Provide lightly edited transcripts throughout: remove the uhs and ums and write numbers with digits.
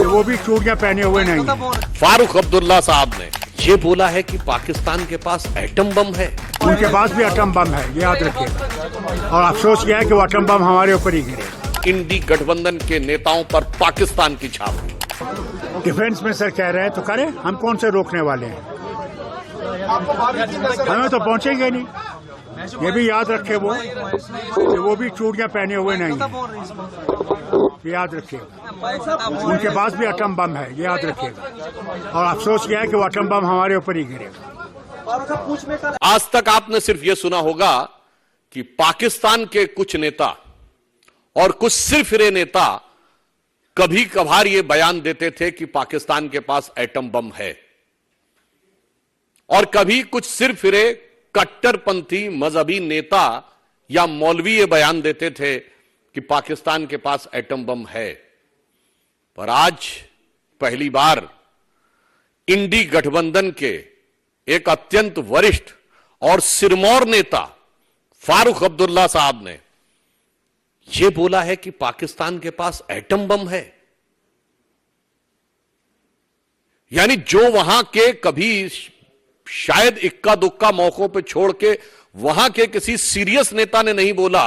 वो भी चूड़ियां पहने हुए नहीं। फारूक अब्दुल्ला साहब ने ये बोला है कि पाकिस्तान के पास एटम बम है। उनके पास भी एटम बम है, ये याद रखिए। और अफसोस यह है कि वो एटम बम हमारे ऊपर ही गिरे। इंडी गठबंधन के नेताओं पर पाकिस्तान की छाप। डिफेंस में सर कह रहे हैं तो करें, हम कौन से रोकने वाले हैं? हमें तो पहुंचेंगे नहीं। ये भी याद रखे वो कि वो भी चूड़ियां पहने हुए नहीं, ये याद रखिएगा। उनके पास भी एटम बम है, ये याद रखिएगा। और अफसोस यह है कि वो एटम बम हमारे ऊपर ही गिरेगा। आज तक आपने सिर्फ यह सुना होगा कि पाकिस्तान के कुछ नेता और कुछ सिरफिरे नेता कभी कभार ये बयान देते थे कि पाकिस्तान के पास एटम बम है, और कभी कुछ सिरफिरे कट्टरपंथी मजहबी नेता या मौलवी ये बयान देते थे कि पाकिस्तान के पास एटम बम है। पर आज पहली बार इंडी गठबंधन के एक अत्यंत वरिष्ठ और सिरमौर नेता फारूक अब्दुल्ला साहब ने यह बोला है कि पाकिस्तान के पास एटम बम है। यानी जो वहां के कभी शायद इक्का दुक्का मौकों पे छोड़ के वहां के किसी सीरियस नेता ने नहीं बोला,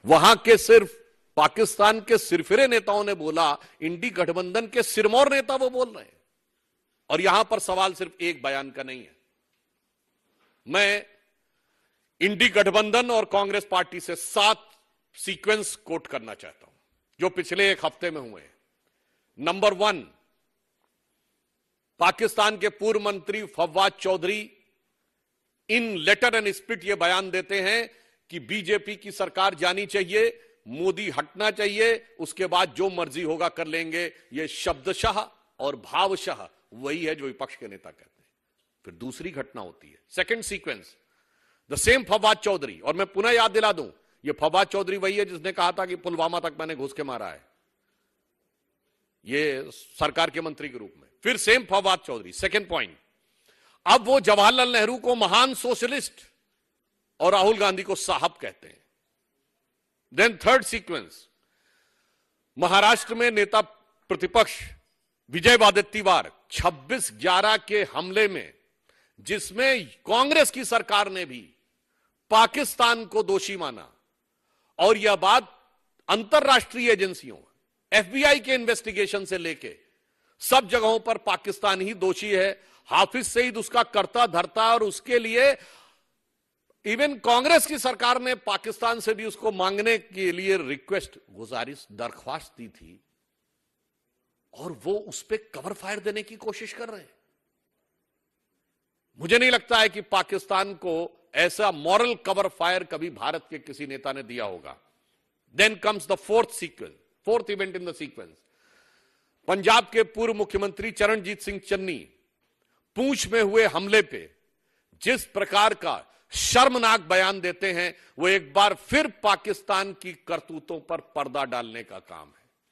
वहां के सिर्फ पाकिस्तान के सिरफिरे नेताओं ने बोला। इंडी गठबंधन के सिरमौर नेता वो बोल रहे हैं। और यहां पर सवाल सिर्फ एक बयान का नहीं है। मैं इंडी गठबंधन और कांग्रेस पार्टी से 7 सीक्वेंस कोट करना चाहता हूं जो पिछले एक हफ्ते में हुए। नंबर 1, पाकिस्तान के पूर्व मंत्री फवाद चौधरी इन लेटर एंड स्पिरिट ये बयान देते हैं कि बीजेपी की सरकार जानी चाहिए, मोदी हटना चाहिए, उसके बाद जो मर्जी होगा कर लेंगे। ये शब्दशः और भावशः वही है जो विपक्ष के नेता कहते हैं। फिर दूसरी घटना होती है, second sequence, the same Fawad Chaudhry. और मैं पुनः याद दिला दूं, ये फवाद चौधरी वही है जिसने कहा था कि पुलवामा तक मैंने घुस के मारा है, ये सरकार के मंत्री के रूप में। फिर same Fawad Chaudhry, second point, अब वो जवाहरलाल नेहरू को महान सोशलिस्ट और राहुल गांधी को साहब कहते हैं। देन थर्ड सीक्वेंस, महाराष्ट्र में नेता प्रतिपक्ष विजय वडेट्टीवार 26/11 के हमले में, जिसमें कांग्रेस की सरकार ने भी पाकिस्तान को दोषी माना, और यह बात अंतरराष्ट्रीय एजेंसियों एफबीआई के इन्वेस्टिगेशन से लेके सब जगहों पर पाकिस्तान ही दोषी है। हाफिज सईद उसका करता धरता, और उसके लिए इवन कांग्रेस की सरकार ने पाकिस्तान से भी उसको मांगने के लिए रिक्वेस्ट, गुजारिश, दरख्वास्त दी थी, और वो उस पर कवर फायर देने की कोशिश कर रहे हैं। मुझे नहीं लगता है कि पाकिस्तान को ऐसा मॉरल कवर फायर कभी भारत के किसी नेता ने दिया होगा। Then comes the fourth sequence, fourth event in the sequence, Punjab के पूर्व मुख्यमंत्री चरणजीत सिंह चन्नी पूंछ में हुए हमले पे जिस प्रकार का शर्मनाक बयान देते हैं, वो एक बार फिर पाकिस्तान की करतूतों पर पर्दा डालने का काम है।